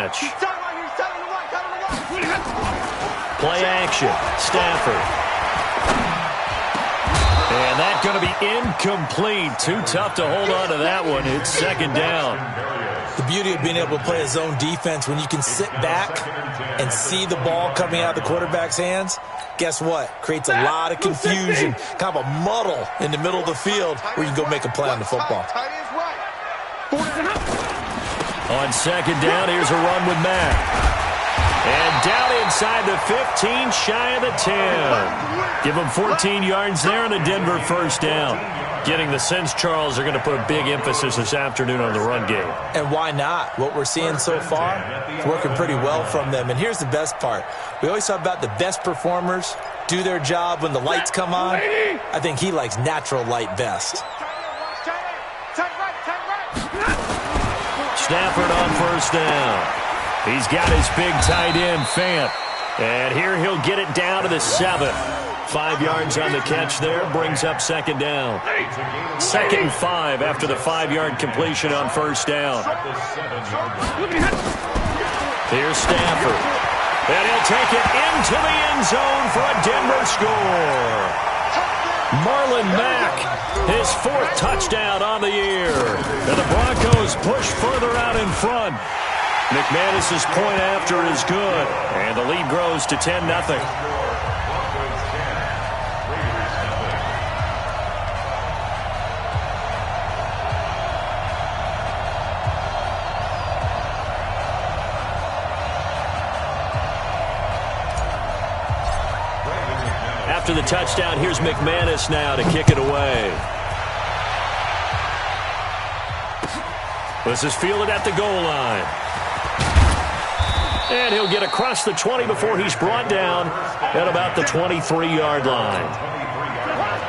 catch. Play action. Stafford. And that's going to be incomplete. Too tough to hold on to that one. It's second down. The beauty of being able to play a zone defense, when you can sit back and see the ball coming out of the quarterback's hands, guess what? Creates a lot of confusion, kind of a muddle in the middle of the field where you can go make a play on the football. On second down, here's a run with Mack. And down inside the 15, shy of the 10. Give them 14 yards there and a Denver first down. Getting the sense, Charles, they're going to put a big emphasis this afternoon on the run game. And why not? What we're seeing so far is working pretty well from them. And here's the best part. We always talk about the best performers do their job when the lights come on. I think he likes natural light best. Stafford on first down. He's got his big tight end, Fant. And here he'll get it down to the 7. 5 yards on the catch there, brings up second down. 2nd and 5 after the 5-yard completion on first down. Here's Stafford. And he'll take it into the end zone for a Denver score. Marlon Mack, his 4th touchdown on the year. And the Broncos push further out in front. McManus's point after is good, and the lead grows to 10-0. After the touchdown, here's McManus now to kick it away. This is fielded at the goal line. And he'll get across the 20 before he's brought down at about the 23-yard line.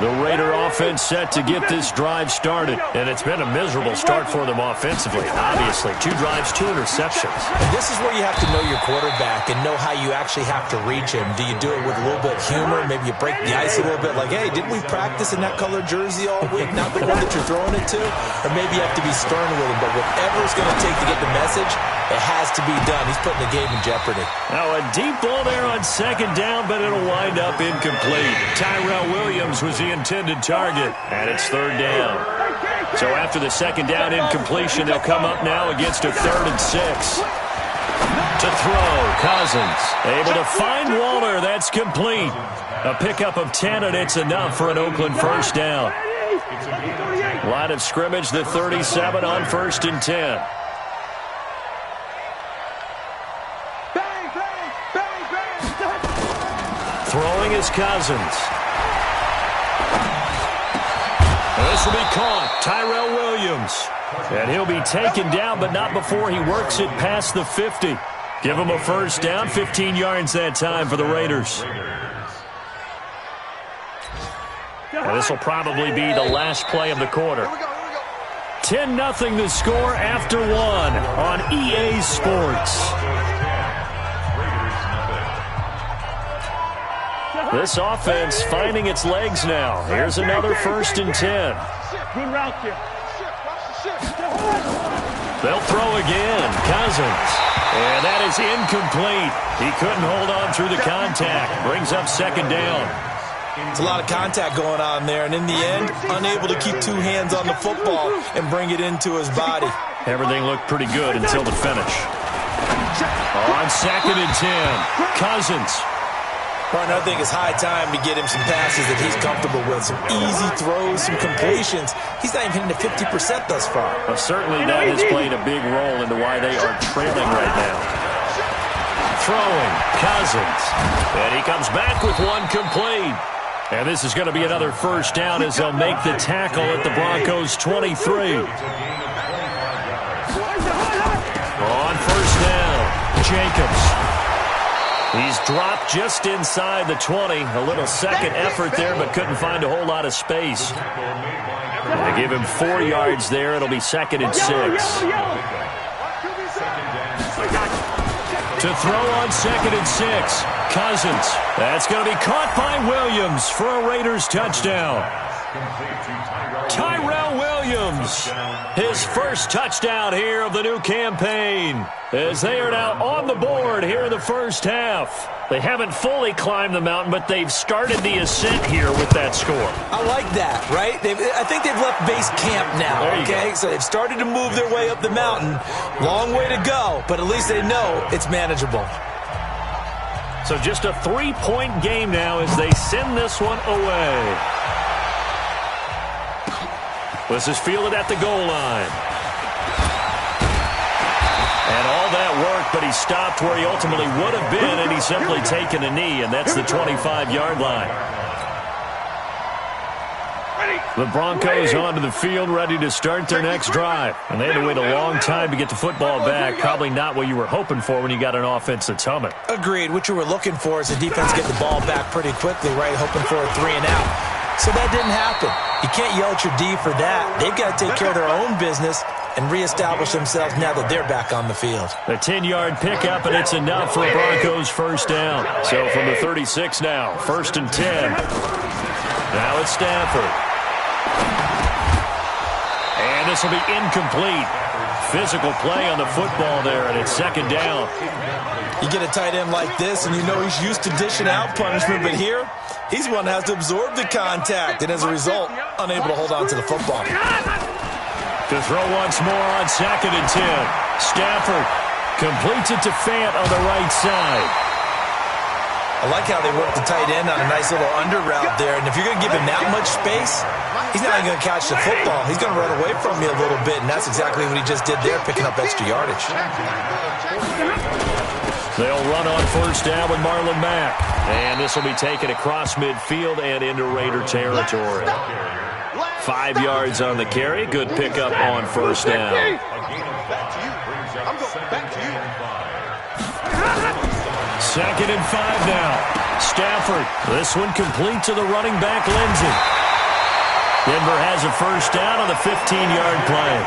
The Raider offense set to get this drive started. And it's been a miserable start for them offensively, obviously. 2 drives, 2 interceptions. And this is where you have to know your quarterback and know how you actually have to reach him. Do you do it with a little bit of humor? Maybe you break the ice a little bit like, hey, didn't we practice in that colored jersey all week? Not the one that you're throwing it to? Or maybe you have to be stern with him. But whatever it's going to take to get the message, it has to be done. He's putting the game in jeopardy. Now a deep ball there on second down, but it'll wind up incomplete. Tyrell Williams was the intended target, and it's 3rd down. So after the second down incompletion, they'll come up now against a 3rd and 6. To throw, Cousins. Able to find Waller. That's complete. A pickup of 10, and it's enough for an Oakland first down. Line of scrimmage, the 37 on 1st and 10. Throwing is Cousins. This will be caught. Tyrell Williams. And he'll be taken down, but not before he works it past the 50. Give him a first down, 15 yards that time for the Raiders. And this will probably be the last play of the quarter. 10-0 the score after 1 on EA Sports. This offense finding its legs now. Here's another 1st and 10. Good route here. They'll throw again. Cousins. And that is incomplete. He couldn't hold on through the contact. Brings up second down. It's a lot of contact going on there, and in the end, unable to keep 2 hands on the football and bring it into his body. Everything looked pretty good until the finish. On 2nd and 10. Cousins. Partner, I think it's high time to get him some passes that he's comfortable with. Some easy throws, some completions. He's not even hitting the 50% thus far. Well, certainly that has played a big role into why they are trailing right now. Throwing, Cousins. And he comes back with one complete. And this is going to be another first down as they'll make the tackle at the Broncos' 23. On first down, Jacobs. He's dropped just inside the 20. A little second effort there, but couldn't find a whole lot of space. They give him 4 yards there. It'll be 2nd and 6. To throw on 2nd and 6. Cousins. That's going to be caught by Williams for a Raiders touchdown. Tyrell Williams, his first touchdown here of the new campaign, as they are now on the board here in the first half. They haven't fully climbed the mountain, but they've started the ascent here with that score. I like that, right? I think they've left base camp now, okay? So they've started to move their way up the mountain. Long way to go, but at least they know it's manageable. So just a 3-point game now as they send this one away. This is fielded at the goal line. And all that work, but he stopped where he ultimately would have been, and he's simply taken a knee, and that's the 25-yard line. The Broncos onto the field, ready to start their next drive. And they had to wait a long time to get the football back. Probably not what you were hoping for when you got an offense that's humming. Agreed. What you were looking for is the defense get the ball back pretty quickly, right? Hoping for a 3-and-out. So that didn't happen. You can't yell at your D for that. They've got to take care of their own business and reestablish themselves now that they're back on the field. A 10-yard pickup, and it's enough for a Broncos first down. So from the 36 now, 1st and 10. Now it's Stafford. And this will be incomplete. Physical play on the football there, and it's 2nd down. You get a tight end like this, and you know he's used to dishing out punishment, but here, he's one that has to absorb the contact, and as a result, unable to hold on to the football. To throw once more on 2nd and 10. Stafford completes it to Fant on the right side. I like how they work the tight end on a nice little under route there. And if you're going to give him that much space, he's not even going to catch the football. He's going to run away from you a little bit, and that's exactly what he just did there, picking up extra yardage. They'll run on 1st down with Marlon Mack. And this will be taken across midfield and into Raider territory. 5 yards on the carry. Good pickup on 1st down. Back to you. 2nd and 5 now. Stafford. This one complete to the running back, Lindsey. Denver has a 1st down on the 15-yard play.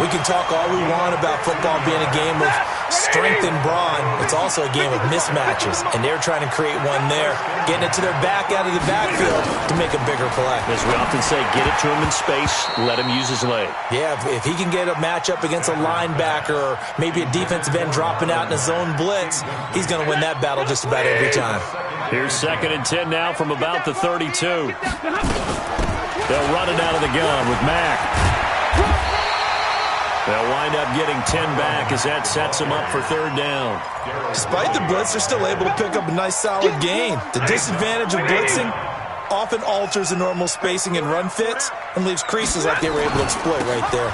We can talk all we want about football being a game of strength and brawn. It's also a game of mismatches, and they're trying to create one there, getting it to their back out of the backfield to make a bigger play. As we often say, get it to him in space, let him use his leg. Yeah, if he can get a matchup against a linebacker or maybe a defensive end dropping out in a zone blitz, he's going to win that battle just about every time. Here's 2nd and 10 now from about the 32. They'll run it out of the gun with Mack. They'll wind up getting 10 back as that sets them up for 3rd down. Despite the blitz, they're still able to pick up a nice solid gain. The disadvantage of blitzing often alters the normal spacing and run fits and leaves creases like they were able to exploit right there.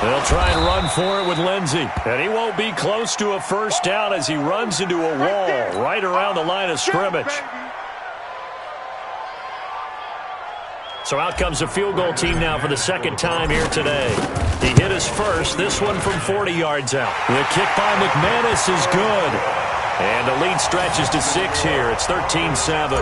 They'll try and run for it with Lindsey. And he won't be close to a 1st down as he runs into a wall right around the line of scrimmage. So out comes the field goal team now for the 2nd time here today. He hit his first, this one from 40 yards out. The kick by McManus is good. And the lead stretches to 6 here. It's 13-7.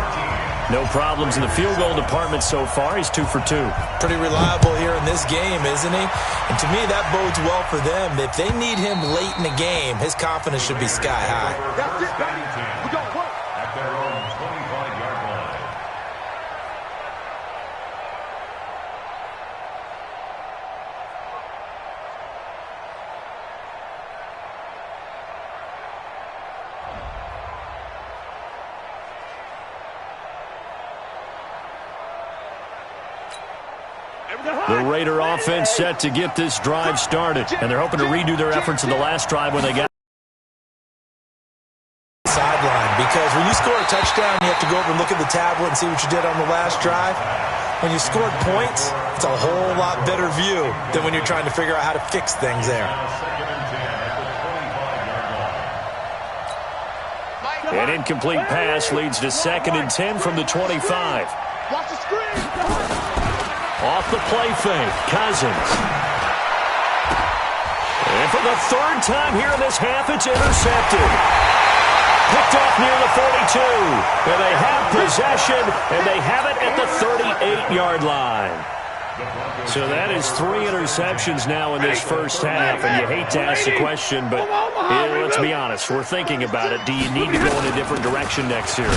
No problems in the field goal department so far. He's 2 for 2. Pretty reliable here in this game, isn't he? And to me, that bodes well for them. If they need him late in the game, his confidence should be sky high. That's it, baby. We got work. At their own 25-yard line. The Raider offense set to get this drive started, and they're hoping to redo their efforts in the last drive when they got sideline, because when you score a touchdown, you have to go over and look at the tablet and see what you did on the last drive. When you scored points, it's a whole lot better view than when you're trying to figure out how to fix things there. An incomplete pass leads to 2nd and 10 from the 25. Watch the screen. Off the play fake, Cousins. And for the 3rd time here in this half, it's intercepted. Picked off near the 42. And they have possession, and they have it at the 38-yard line. So that is 3 interceptions now in this first half, and you hate to ask the question, but let's be honest, we're thinking about it. Do you need to go in a different direction next year?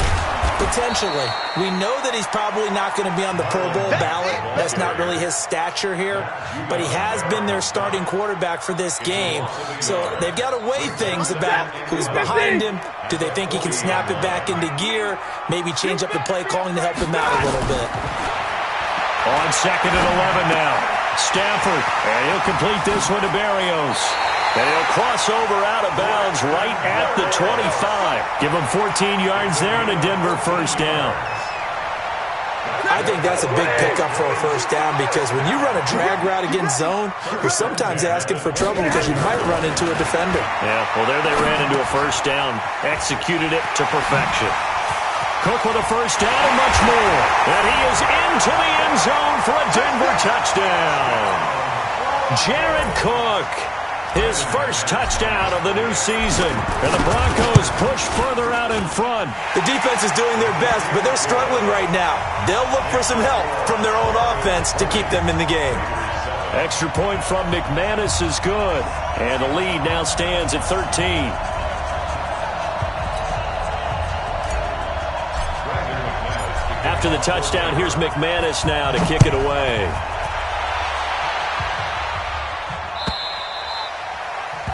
Potentially. We know that he's probably not going to be on the Pro Bowl ballot. That's not really his stature here, but he has been their starting quarterback for this game. So they've got to weigh things about who's behind him. Do they think he can snap it back into gear? Maybe change up the play calling to help him out a little bit. On 2nd and 11 now. Stafford, and he'll complete this one to Berrios. And he'll cross over out of bounds right at the 25. Give him 14 yards there and a Denver first down. I think that's a big pickup for a first down because when you run a drag route against zone, you're sometimes asking for trouble because you might run into a defender. Yeah, well, there they ran into a first down. Executed it to perfection. Cook with a first down and much more. And he is into the end zone for a Denver touchdown. Jared Cook, his first touchdown of the new season. And the Broncos push further out in front. The defense is doing their best, but they're struggling right now. They'll look for some help from their own offense to keep them in the game. Extra point from McManus is good. And the lead now stands at 13. After the touchdown, here's McManus now to kick it away.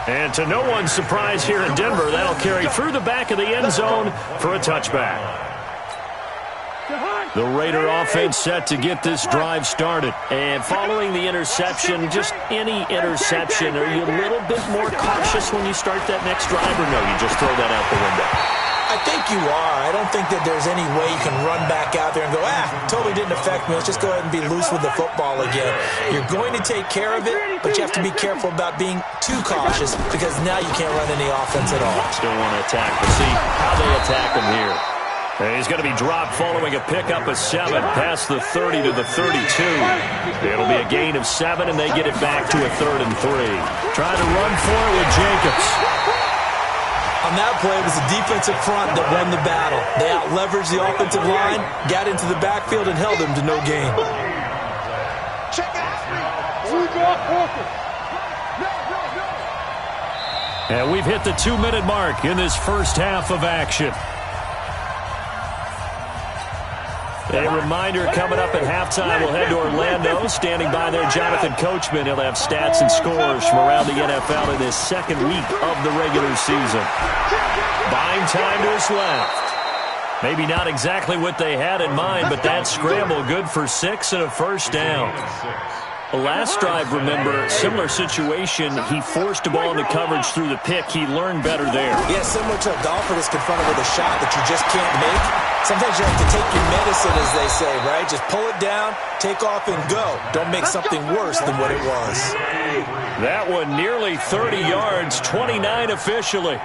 And to no one's surprise here in Denver, that'll carry through the back of the end zone for a touchback. The Raider offense set to get this drive started. And following the interception, just any interception, are you a little bit more cautious when you start that next drive, or no, you just throw that out the window? I think you are. I don't think that there's any way you can run back out there and go, totally didn't affect me. Let's just go ahead and be loose with the football again. You're going to take care of it, but you have to be careful about being too cautious because now you can't run any offense at all. Still want to attack. We'll see how they attack him here. And he's going to be dropped following a pickup of 7 past the 30 to the 32. It'll be a gain of 7, and they get it back to a 3rd and 3. Trying to run for it with Jacobs. On that play, it was the defensive front that won the battle. They out-leveraged the offensive line, got into the backfield, and held them to no gain. Check out. And we've hit the 2-minute mark in this first half of action. A reminder coming up at halftime, we'll head to Orlando. Standing by there, Jonathan Coachman. He'll have stats and scores from around the NFL in this second week of the regular season. Buying time to his left. Maybe not exactly what they had in mind, but that scramble good for 6 and a first down. The last drive, remember, similar situation. He forced a ball into coverage through the pick. He learned better there. Yeah, similar to a golfer that's confronted with a shot that you just can't make. Sometimes you have to take your medicine, as they say, right? Just pull it down, take off, and go. Don't make something worse than what it was. That one nearly 30 yards, 29 officially.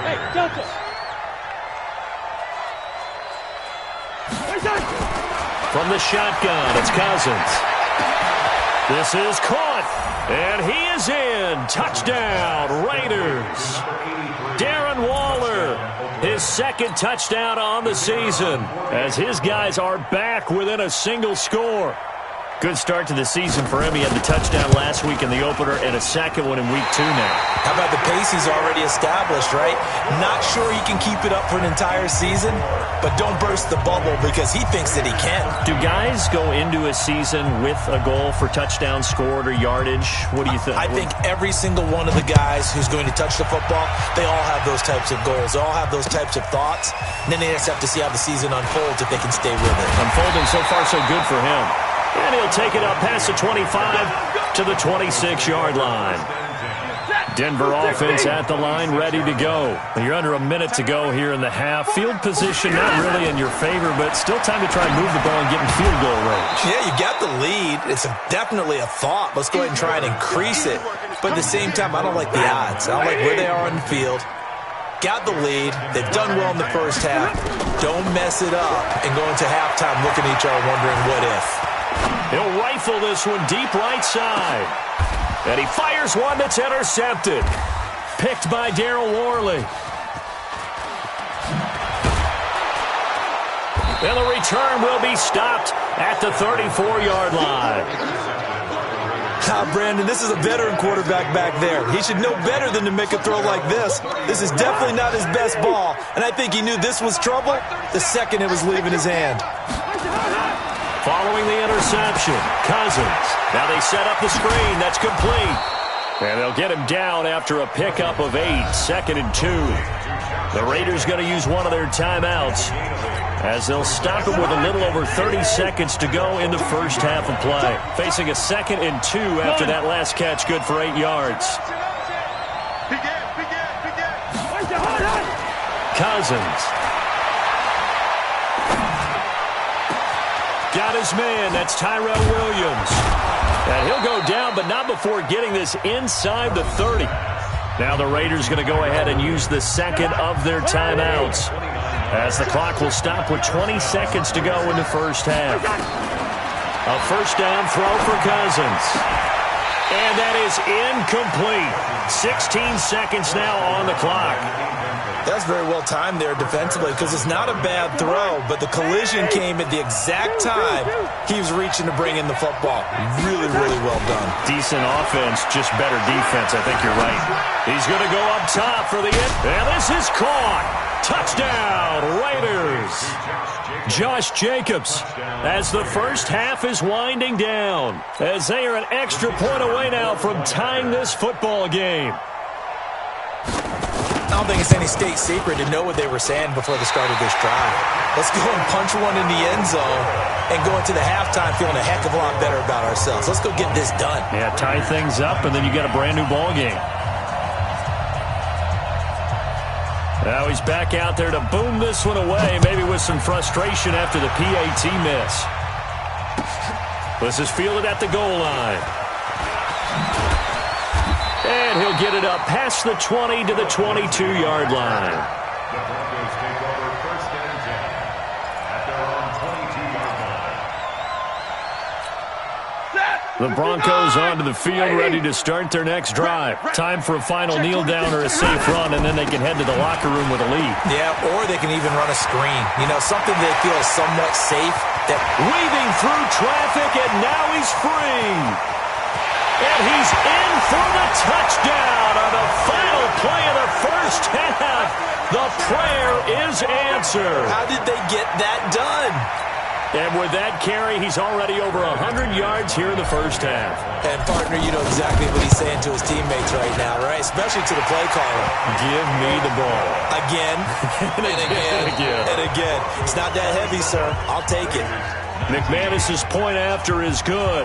Hey, Delta. From the shotgun, it's Cousins. This is caught, and he is in. Touchdown, Raiders. Darren Waller, his second touchdown on the season, as his guys are back within a single score. Good start to the season for him. He had the touchdown last week in the opener and a second one in week 2 now. How about the pace he's already established, right? Not sure he can keep it up for an entire season, but don't burst the bubble because he thinks that he can. Do guys go into a season with a goal for touchdown scored or yardage? What do you think? I think every single one of the guys who's going to touch the football, they all have those types of goals. They all have those types of thoughts. And then they just have to see how the season unfolds if they can stay with it. Unfolding so far so good for him. And he'll take it up past the 25 to the 26-yard line. Denver offense at the line, ready to go. You're under a minute to go here in the half. Field position not really in your favor, but still time to try and move the ball and get in field goal range. Yeah, you got the lead. It's definitely a thought. Let's go ahead and try and increase it. But at the same time, I don't like the odds. I don't like where they are on the field. Got the lead. They've done well in the first half. Don't mess it up and go into halftime looking at each other wondering what if. He'll rifle this one deep right side. And he fires one that's intercepted. Picked by Darryl Worley. And the return will be stopped at the 34-yard line. Brandon, this is a veteran quarterback back there. He should know better than to make a throw like this. This is definitely not his best ball, and I think he knew this was trouble the second it was leaving his hand. Following the interception, Cousins. Now they set up the screen. That's complete. And they'll get him down after a pickup of 8, 2nd and 2. The Raiders going to use one of their timeouts as they'll stop him with a little over 30 seconds to go in the first half of play. Facing a 2nd and 2 after that last catch, good for 8 yards. Cousins. Got his man. That's Tyrell Williams. And he'll go down, but not before getting this inside the 30. Now the Raiders going to go ahead and use the second of their timeouts, as the clock will stop with 20 seconds to go in the first half. A first down throw for Cousins. And that is incomplete. 16 seconds now on the clock. That's very well timed there defensively, because it's not a bad throw, but the collision came at the exact time he was reaching to bring in the football. Really, really well done. Decent offense, just better defense. I think you're right. He's going to go up top for the end. And this is caught. Touchdown, Raiders. Josh Jacobs, as the first half is winding down, as they are an extra point away now from tying this football game. I don't think it's any state secret to know what they were saying before the start of this drive. Let's go and punch one in the end zone and go into the halftime feeling a heck of a lot better about ourselves. Let's go get this done. Yeah, tie things up, and then you got a brand-new ball game. Now he's back out there to boom this one away, maybe with some frustration after the PAT miss. This is fielded at the goal line. And he'll get it up past the 20 to the 22-yard line. The Broncos take over 1st and 10 at their own 22-yard line. The Broncos onto the field, ready to start their next drive. Time for a final kneel down or a safe run, and then they can head to the locker room with a lead. Yeah, or they can even run a screen. You know, something they feel is somewhat safe. That weaving through traffic, and now he's free. And he's in for the touchdown on the final play of the first half. The prayer is answered. How did they get that done? And with that carry, he's already over 100 yards here in the first half. And, partner, you know exactly what he's saying to his teammates right now, right? Especially to the play caller. Give me the ball. Again, and again, and again. It's not that heavy, sir. I'll take it. McManus's point after is good.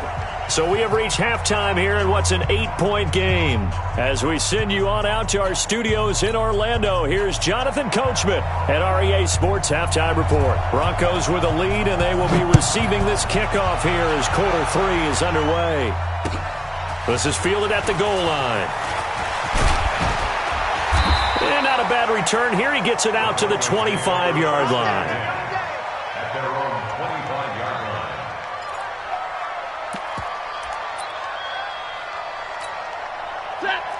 So we have reached halftime here in what's an 8-point game. As we send you on out to our studios in Orlando, here's Jonathan Coachman at REA Sports Halftime Report. Broncos with a lead, and they will be receiving this kickoff here as quarter 3 is underway. This is fielded at the goal line. And not a bad return here. He gets it out to the 25-yard line.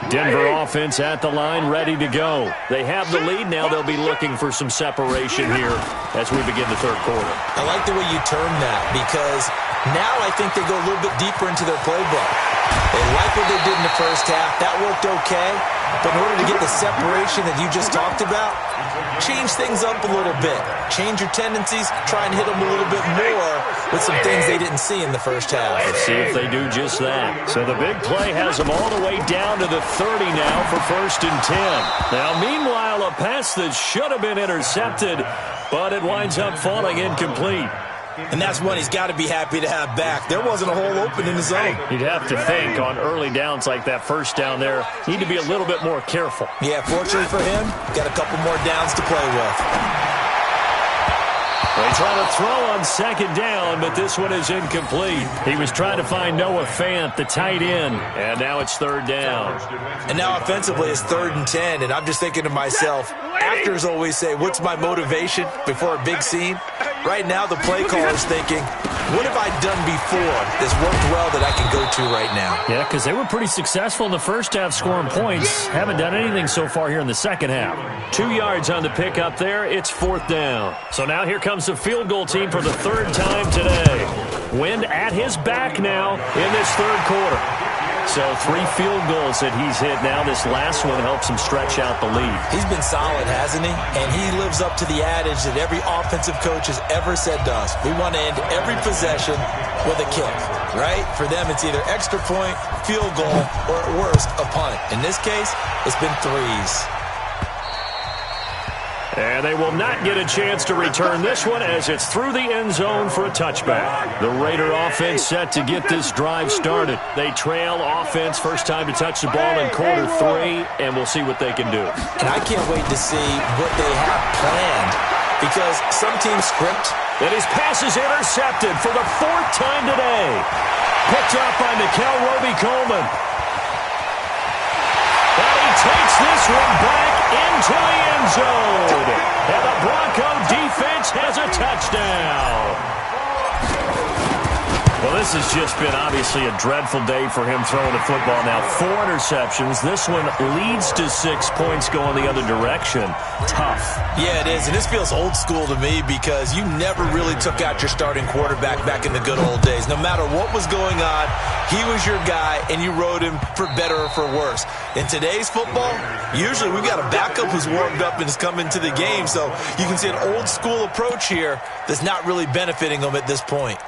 Denver offense at the line, ready to go. They have the lead. Now they'll be looking for some separation here as we begin the third quarter. I like the way you term that, because now I think they go a little bit deeper into their playbook. They like what they did in the first half. That worked okay. But in order to get the separation that you just talked about, change things up a little bit. Change your tendencies. Try and hit them a little bit more with some things they didn't see in the first half. Let's see if they do just that. So the big play has them all the way down to the 30 now for 1st and 10. Now, meanwhile, a pass that should have been intercepted, but it winds up falling incomplete. And that's one he's got to be happy to have back. There wasn't a hole open in the zone. You'd have to think on early downs like that first down there, need to be a little bit more careful. Yeah, fortunately for him, got a couple more downs to play with. They try to throw on 2nd down, but this one is incomplete. He was trying to find Noah Fant, the tight end, and now it's 3rd down. And now offensively it's 3rd and 10, and I'm just thinking to myself, actors always say, what's my motivation before a big scene? Right now, the play caller's thinking, what have I done before that's worked well that I can go to right now? Yeah, because they were pretty successful in the first half scoring points. Haven't done anything so far here in the second half. 2 yards on the pick up there. It's 4th down. So now here comes the field goal team for the 3rd time today. Wind at his back now in this 3rd quarter. So 3 field goals that he's hit now. This last one helps him stretch out the lead. He's been solid, hasn't he? And he lives up to the adage that every offensive coach has ever said to us. We want to end every possession with a kick, right? For them, it's either extra point, field goal, or at worst, a punt. In this case, it's been 3s. And they will not get a chance to return this one as it's through the end zone for a touchback. The Raider offense set to get this drive started. They trail offense, first time to touch the ball in quarter 3, and we'll see what they can do. And I can't wait to see what they have planned because some teams script. And his pass is intercepted for the 4th time today. Picked up by Nikel Roby-Coleman. And he takes this one back into the end zone. And the Bronco defense has a touchdown. Well, this has just been obviously a dreadful day for him throwing the football. Now, 4 interceptions. This one leads to 6 points going the other direction. Tough. Yeah, it is. And this feels old school to me because you never really took out your starting quarterback back in the good old days. No matter what was going on, he was your guy, and you rode him for better or for worse. In today's football, usually we've got a backup who's warmed up and has come into the game. So you can see an old school approach here that's not really benefiting them at this point.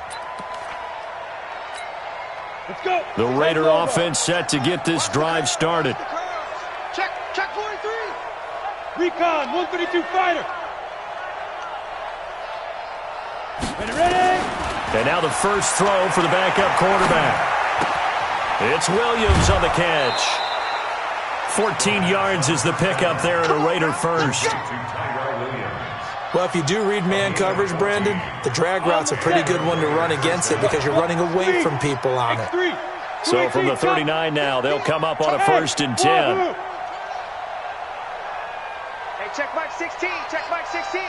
Let's go. The Raider offense set to get this drive started. Check 43. Recon, 132 fighter. Ready. And now the first throw for the backup quarterback. It's Williams on the catch. 14 yards is the pickup there at a Raider first. Well, if you do read man coverage, Brandon, the drag route's a pretty good one to run against it because you're running away from people on it. So from the 39 now, they'll come up on a 1st and 10. Hey, check mark 16. Check mark 16.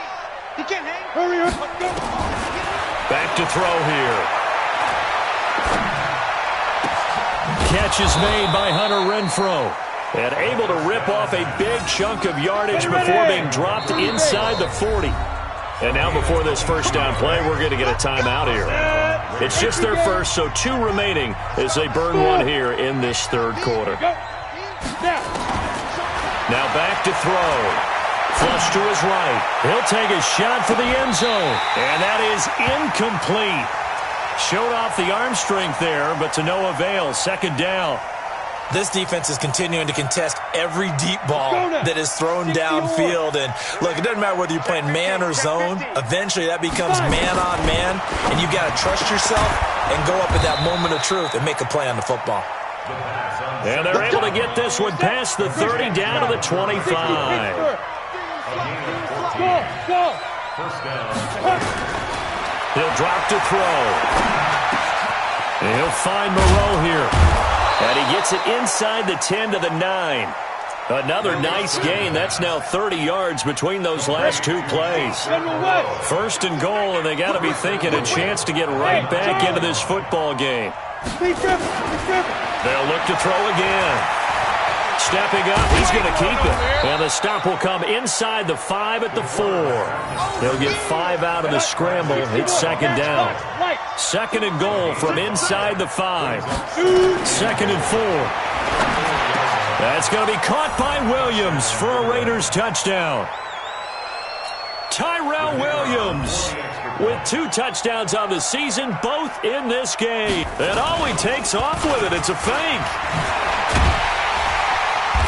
He can't hang. Hurry up. Let's go. Back to throw here. Catch is made by Hunter Renfrow. And able to rip off a big chunk of yardage before being dropped inside the 40. And now before this first down play, we're going to get a timeout here. It's just their first, so 2 remaining as they burn one here in this 3rd quarter. Now back to throw. Flush to his right. He'll take a shot for the end zone. And that is incomplete. Showed off the arm strength there, but to no avail. 2nd down. This defense is continuing to contest every deep ball that is thrown downfield. And, look, it doesn't matter whether you're playing man or zone. Eventually that becomes man-on-man, and you've got to trust yourself and go up at that moment of truth and make a play on the football. And they're able to get this one past the 30 down to the 25. He'll drop to throw. And he'll find Moreau here. And he gets it inside the 10 to the 9. Another nice gain. That's now 30 yards between those last 2 plays. 1st and goal, and they got to be thinking a chance to get right back into this football game. They'll look to throw again. Stepping up, he's going to keep it. And the stop will come inside the 5 at the 4. They'll get 5 out of the scramble. It's 2nd down. 2nd and goal from inside the 5. 2nd and 4. That's going to be caught by Williams for a Raiders touchdown. Tyrell Williams with 2 touchdowns on the season, both in this game. And all he takes off with it, it's a fake.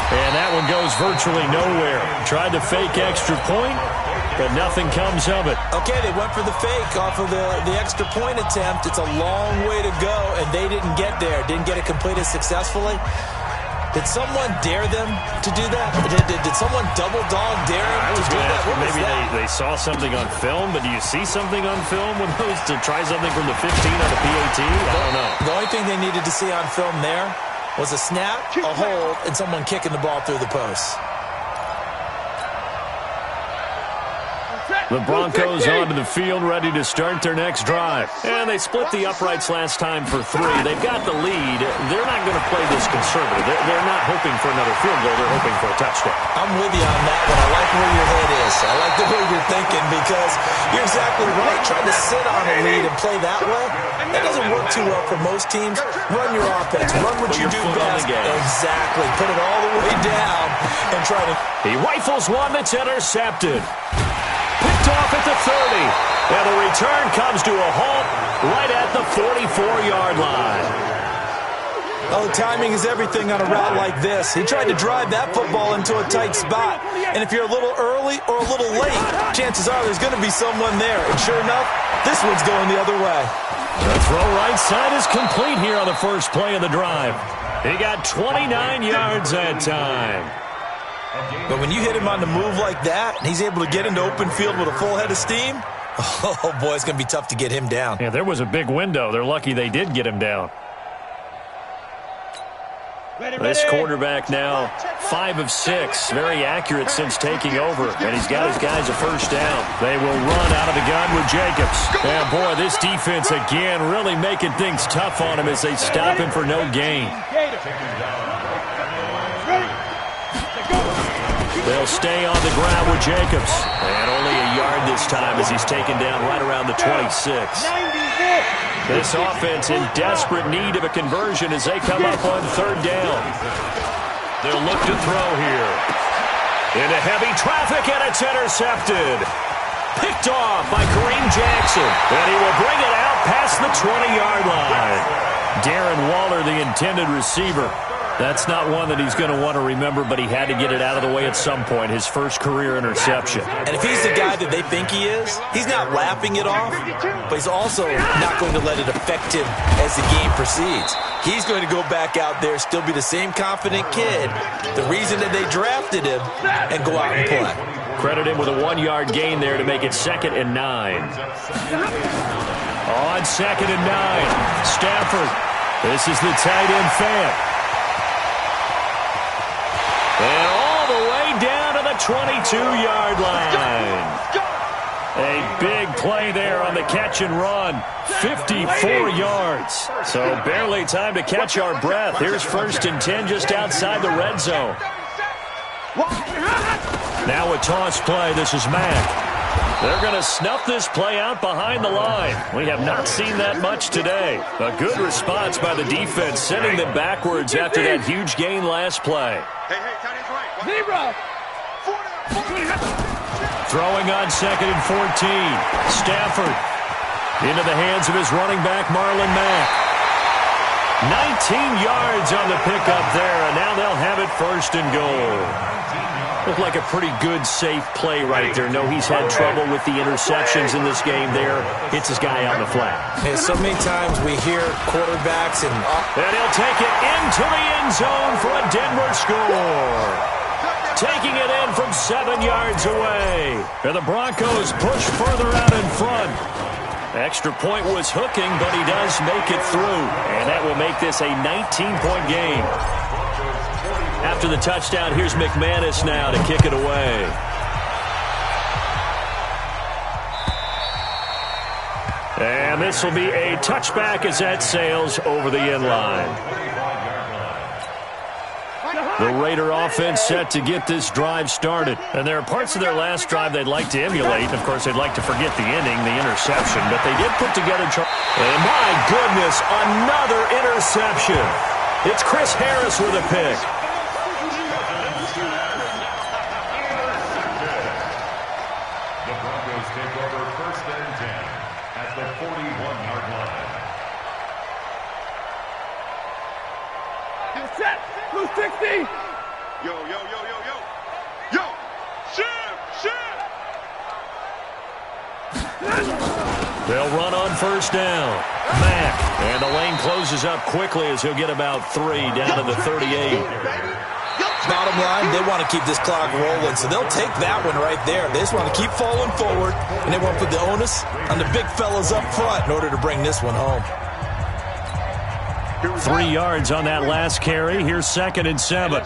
And that one goes virtually nowhere. Tried to fake extra point, but nothing comes of it. Okay, they went for the fake off of the extra point attempt. It's a long way to go, and they didn't get there. Didn't get it completed successfully. Did someone dare them to do that? Did someone double dog dare them to do that? Maybe they saw something on film, but do you see something on film when those to try something from the 15 on the PAT? I don't know. The only thing they needed to see on film there was a snap, a hold, and someone kicking the ball through the post. The Broncos onto the field, ready to start their next drive. And they split the uprights last time for 3. They've got the lead. They're not going to play this conservative. They're not hoping for another field goal. They're hoping for a touchdown. I'm with you on that one. I like where your head is. I like the way you're thinking because you're exactly right. Trying to sit on a lead and play that way, that doesn't work too well for most teams. Run your offense. Run what you do best. Exactly. Put it all the way down and try to... He rifles one that's intercepted. Picked off at the 30. And the return comes to a halt right at the 44-yard line. Oh, timing is everything on a route like this. He tried to drive that football into a tight spot. And if you're a little early or a little late, chances are there's going to be someone there. And sure enough, this one's going the other way. The throw right side is complete here on the first play of the drive. He got 29 yards that time. But when you hit him on the move like that, and he's able to get into open field with a full head of steam, oh, boy, it's going to be tough to get him down. Yeah, there was a big window. They're lucky they did get him down. This quarterback now 5 of 6, very accurate since taking over, and he's got his guys a first down. They will run out of the gun with Jacobs. And boy, this defense again really making things tough on him as they stop him for no gain. They'll stay on the ground with Jacobs, and only a yard this time as he's taken down right around the 26. This offense in desperate need of a conversion as they come up on third down. They'll look to throw here. Into heavy traffic, and it's intercepted. Picked off by Kareem Jackson. And he will bring it out past the 20-yard line. Darren Waller, the intended receiver. That's not one that he's going to want to remember, but he had to get it out of the way at some point, his first career interception. And if he's the guy that they think he is, he's not laughing it off, but he's also not going to let it affect him as the game proceeds. He's going to go back out there, still be the same confident kid, the reason that they drafted him, and go out and play. Credit him with a 1-yard gain there to make it 2nd and 9. On 2nd and 9, Stafford. This is the tight end fan. And all the way down to the 22-yard line. A big play there on the catch and run. 54 yards. So barely time to catch our breath. Here's 1st and 10 just outside the red zone. Now a toss play. This is Mack. They're going to snuff this play out behind the line. We have not seen that much today. A good response by the defense, sending them backwards after that huge gain last play. Zebra! Throwing on 2nd and 14. Stafford into the hands of his running back, Marlon Mack. 19 yards on the pickup there, and now they'll have it 1st and goal. Looked like a pretty good, safe play right there. No, he's had trouble with the interceptions in this game there. Hits his guy on the flat. And so many times we hear quarterbacks and he'll take it into the end zone for a Denver score. Taking it in from 7 yards away. And the Broncos push further out in front. Extra point was hooking, but he does make it through. And that will make this a 19-point game. After the touchdown, here's McManus now to kick it away. And this will be a touchback as that sails over the end line. The Raider offense set to get this drive started. And there are parts of their last drive they'd like to emulate. Of course, they'd like to forget the ending, the interception. But they did put together... And my goodness, another interception. It's Chris Harris with a pick. The Broncos take over 1st and 10 at the 41-yard line. Set! Blue 60! Yo, yo, yo, yo, yo. Yo! Shoot! They'll run on 1st down. Mack. And the lane closes up quickly as he'll get about 3 down to the 38. bottom line, they want to keep this clock rolling, so they'll take that one right there. They just want to keep falling forward, and they want to put the onus on the big fellas up front in order to bring this one home. 3 yards on that last carry. Here's 2nd and 7.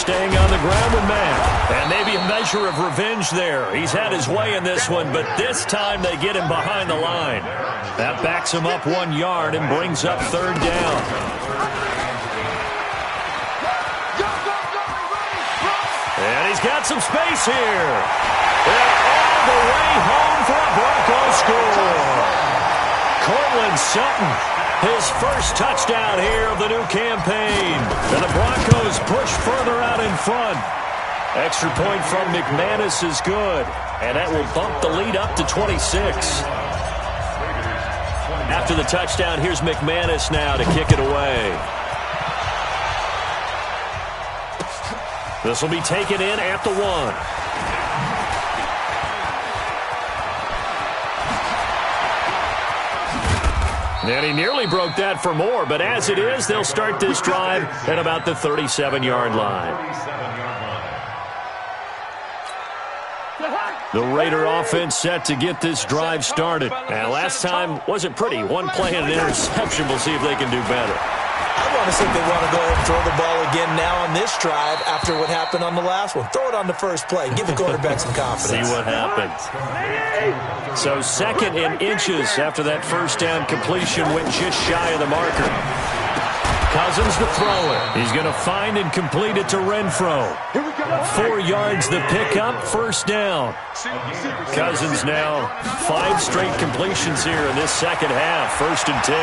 staying on the ground with Mack. And maybe a measure of revenge there. He's had his way in this one, but this time they get him behind the line. That backs him up 1 yard and brings up third down. And he's got some space here. And all the way home for a Broncos score. Cortland Sutton, his first touchdown here of the new campaign. And the Broncos push further out in front. Extra point from McManus is good. And that will bump the lead up to 26. After the touchdown, here's McManus now to kick it away. This will be taken in at the 1. And he nearly broke that for more, but as it is, they'll start this drive at about the 37-yard line. The Raider offense set to get this drive started. And last time wasn't pretty. One play and an interception. We'll see if they can do better. I want to see if they want to go ahead and throw the ball again now on this drive after what happened on the last one. Throw it on the first play. Give the quarterback some confidence. See what happens. So 2nd and inches after that first down completion went just shy of the marker. Cousins to throw it. He's going to find and complete it to Renfro. 4 yards the pickup, first down. Cousins now 5 straight completions here in this second half. 1st and 10.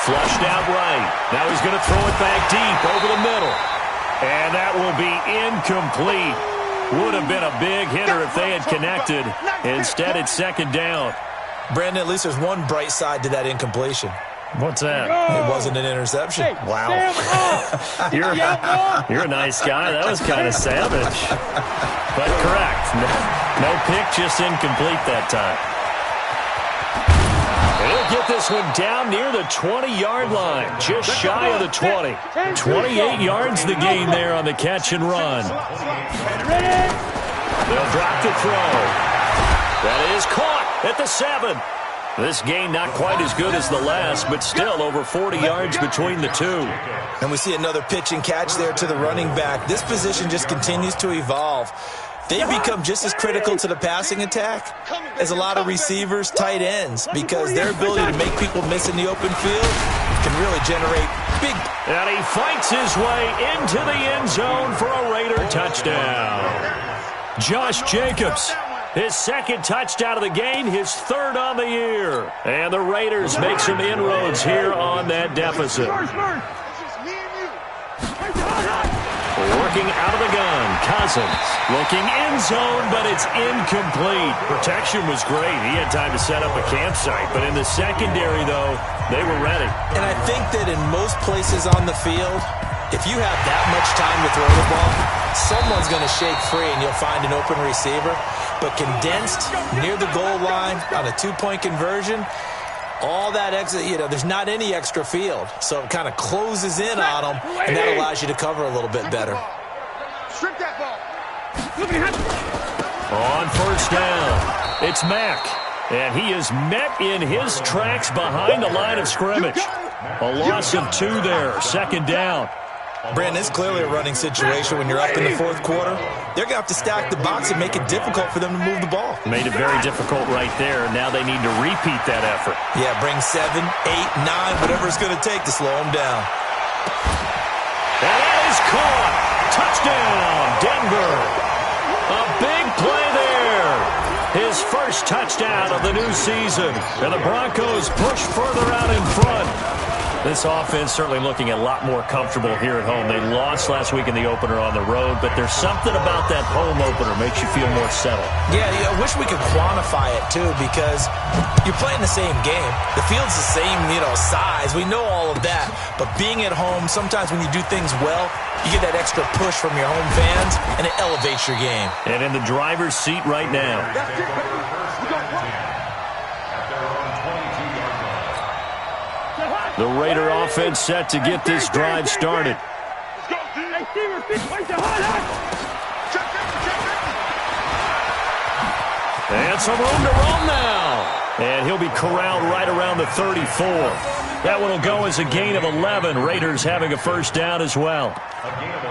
Flushed out right. Now he's going to throw it back deep over the middle. And that will be incomplete. Would have been a big hitter if they had connected. Instead, it's 2nd down. Brandon, at least there's one bright side to that incompletion. What's that? It wasn't an interception. Wow. You're a nice guy. That was kind of savage. But correct. No pick, just incomplete that time. And he'll get this one down near the 20-yard line, just shy of the 20. 28 yards the gain there on the catch and run. They'll drop the throw. That is caught at the 7. This gain not quite as good as the last, but still over 40 yards between the two. And we see another pitch and catch there to the running back. This position just continues to evolve. They become just as critical to the passing attack as a lot of receivers, tight ends, because their ability to make people miss in the open field can really generate big. And he fights his way into the end zone for a Raider touchdown. Josh Jacobs. His 2nd touchdown of the game, his 3rd on the year. And the Raiders make some inroads here on that deficit. Working out of the gun, Cousins. Looking end zone, but it's incomplete. Protection was great. He had time to set up a campsite. But in the secondary, though, they were ready. And I think that in most places on the field, if you have that much time to throw the ball, someone's going to shake free and you'll find an open receiver. But condensed near the goal line on a 2-point conversion, all that exit, there's not any extra field. So it kind of closes in on them, and that allows you to cover a little bit better. Strip that ball. On first down, it's Mack. And he is met in his tracks behind the line of scrimmage. A loss of 2 there, 2nd down. Brandon, it's clearly a running situation when you're up in the 4th quarter. They're going to have to stack the box and make it difficult for them to move the ball. Made it very difficult right there. Now they need to repeat that effort. Yeah, bring 7, 8, 9, whatever it's going to take to slow them down. And that is caught. Touchdown, Denver. A big play there. His first touchdown of the new season. And the Broncos push further out in front. This offense certainly looking a lot more comfortable here at home. They lost last week in the opener on the road, but there's something about that home opener makes you feel more settled. Yeah, I wish we could quantify it, too, because you're playing the same game. The field's the same, size. We know all of that. But being at home, sometimes when you do things well, you get that extra push from your home fans, and it elevates your game. And in the driver's seat right now. The Raider offense set to get this drive started. And some room to run now. And he'll be corralled right around the 34. That one will go as a gain of 11. Raiders having a first down as well.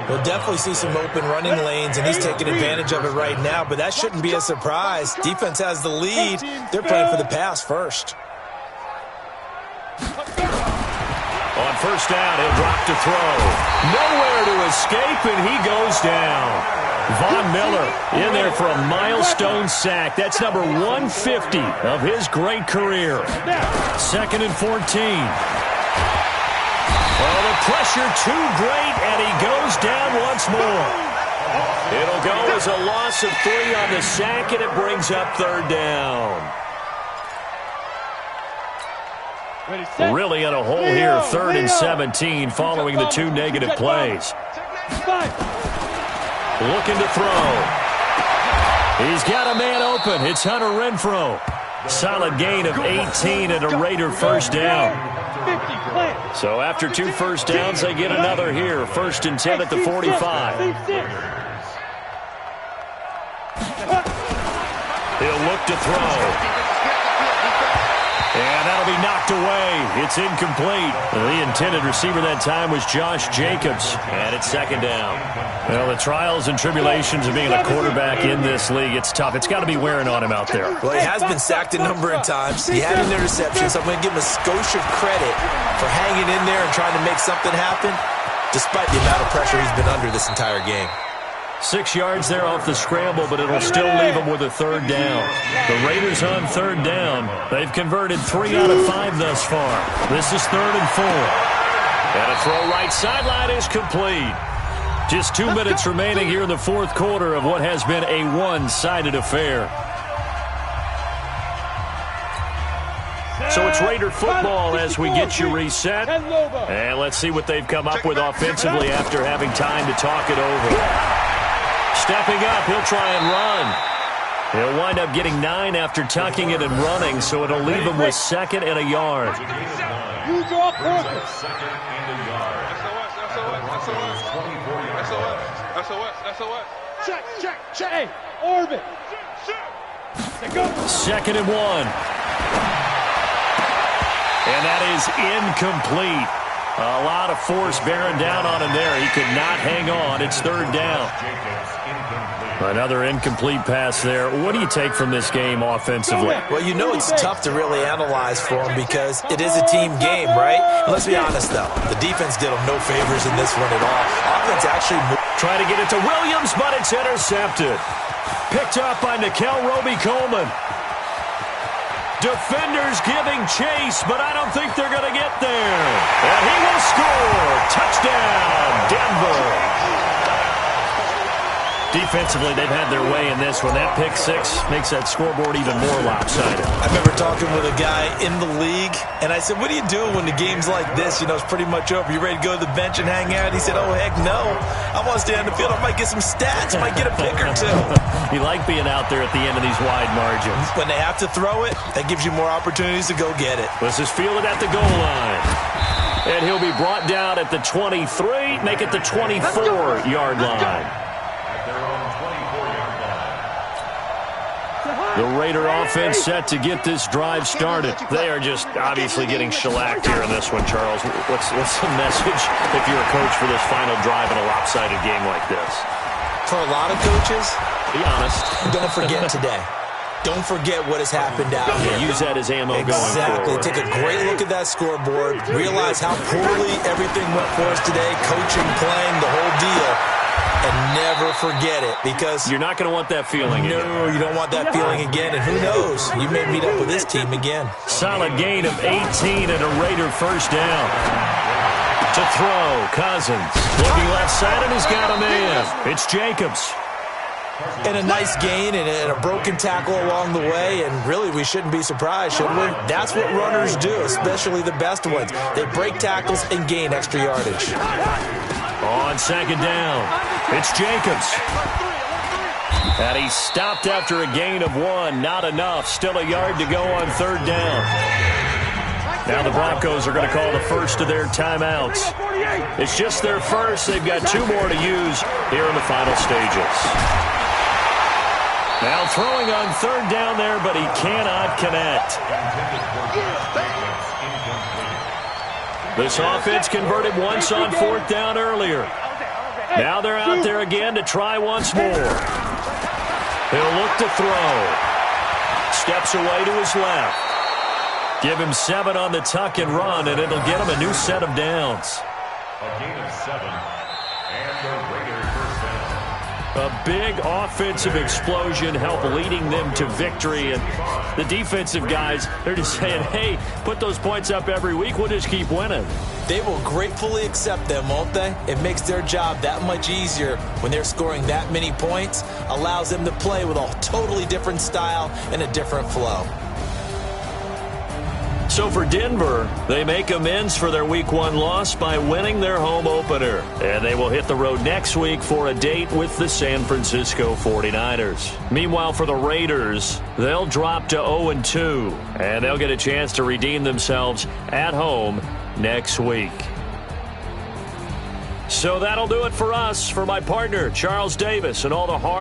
We'll definitely see some open running lanes, and he's taking advantage of it right now, but that shouldn't be a surprise. Defense has the lead. They're playing for the pass first. On first down, he'll drop to throw. Nowhere to escape, and he goes down. Von Miller in there for a milestone sack. That's number 150 of his great career. 2nd and 14. Well, the pressure too great, and he goes down once more. It'll go as a loss of 3 on the sack, and it brings up 3rd down. Really in a hole here, 3rd and 17 following the 2 negative plays. Looking to throw. He's got a man open. It's Hunter Renfrow. Solid gain of 18 and a Raider first down. So after 2 first downs, they get another here. 1st and 10 at the 45. He'll look to throw. And that'll be knocked away. It's incomplete. The intended receiver that time was Josh Jacobs. And it's 2nd down. Well, the trials and tribulations of being a quarterback in this league, it's tough. It's got to be wearing on him out there. Well, he has been sacked a number of times. He had an interception, so I'm going to give him a skosh of credit for hanging in there and trying to make something happen, despite the amount of pressure he's been under this entire game. 6 yards there off the scramble, but it'll still leave them with a 3rd down. The Raiders on 3rd down. They've converted 3 out of 5 thus far. This is 3rd and 4. And a throw right sideline is complete. Just 2 minutes remaining here in the 4th quarter of what has been a one-sided affair. So it's Raider football as we get you reset. And let's see what they've come up with offensively after having time to talk it over. Stepping up, he'll try and run. He'll wind up getting 9 after tucking it and running, so it'll leave him with 2nd and a yard. You draw quarter. Second and a yard. SOS. Check. Hey, orbit. 2nd and 1. And that is incomplete. A lot of force bearing down on him there. He could not hang on. It's 3rd down. Another incomplete pass there. What do you take from this game offensively? Well, you know it's tough to really analyze for him because it is a team game, right? And let's be honest, though. The defense did him no favors in this one at all. Offense actually moved. Trying to get it to Williams, but it's intercepted. Picked up by Nikel Roby-Coleman. Defenders giving chase, but I don't think they're going to get there. And he will score. Touchdown, Denver. Defensively, they've had their way in this one. That pick 6 makes that scoreboard even more lopsided. I remember talking with a guy in the league, and I said, what do you do when the game's like this? You know, it's pretty much over. You ready to go to the bench and hang out? He said, oh, heck no. I want to stay on the field. I might get some stats. I might get a pick or 2. You like being out there at the end of these wide margins. When they have to throw it, that gives you more opportunities to go get it. This is fielded at the goal line. And he'll be brought down at the 23, make it the 24-yard line. The Raider offense set to get this drive started. They are just obviously getting shellacked here in this one, Charles. What's the message if you're a coach for this final drive in a lopsided game like this? For a lot of coaches, be honest, don't forget today. Don't forget what has happened out here. Use that as ammo going forward. Exactly. Take a great look at that scoreboard. Realize how poorly everything went for us today. Coaching, playing, the whole deal. And never forget it, because you're not going to want that feeling again. No, you don't want that feeling again. And who knows? You may meet up with this team again. Solid gain of 18 and a Raider first down. To throw, Cousins. Looking left side, and he's got a man. It's Jacobs. And a nice gain and a broken tackle along the way, and really we shouldn't be surprised, should we? That's what runners do, especially the best ones. They break tackles and gain extra yardage. On 2nd down, it's Jacobs. And he stopped after a gain of 1. Not enough. Still a yard to go on 3rd down. Now the Broncos are going to call the first of their timeouts. It's just their first. They've got 2 more to use here in the final stages. Now throwing on 3rd down there, but he cannot connect. This offense converted once on 4th down earlier. Now they're out there again to try once more. He'll look to throw. Steps away to his left. Give him 7 on the tuck and run, and it'll get him a new set of downs. A gain of 7, and the Raiders first down. A big offensive explosion helped leading them to victory. And the defensive guys, they're just saying, hey, put those points up every week. We'll just keep winning. They will gratefully accept them, won't they? It makes their job that much easier when they're scoring that many points. Allows them to play with a totally different style and a different flow. So for Denver, they make amends for their Week 1 loss by winning their home opener. And they will hit the road next week for a date with the San Francisco 49ers. Meanwhile, for the Raiders, they'll drop to 0-2. And they'll get a chance to redeem themselves at home next week. So that'll do it for us. For my partner, Charles Davis, and all the hard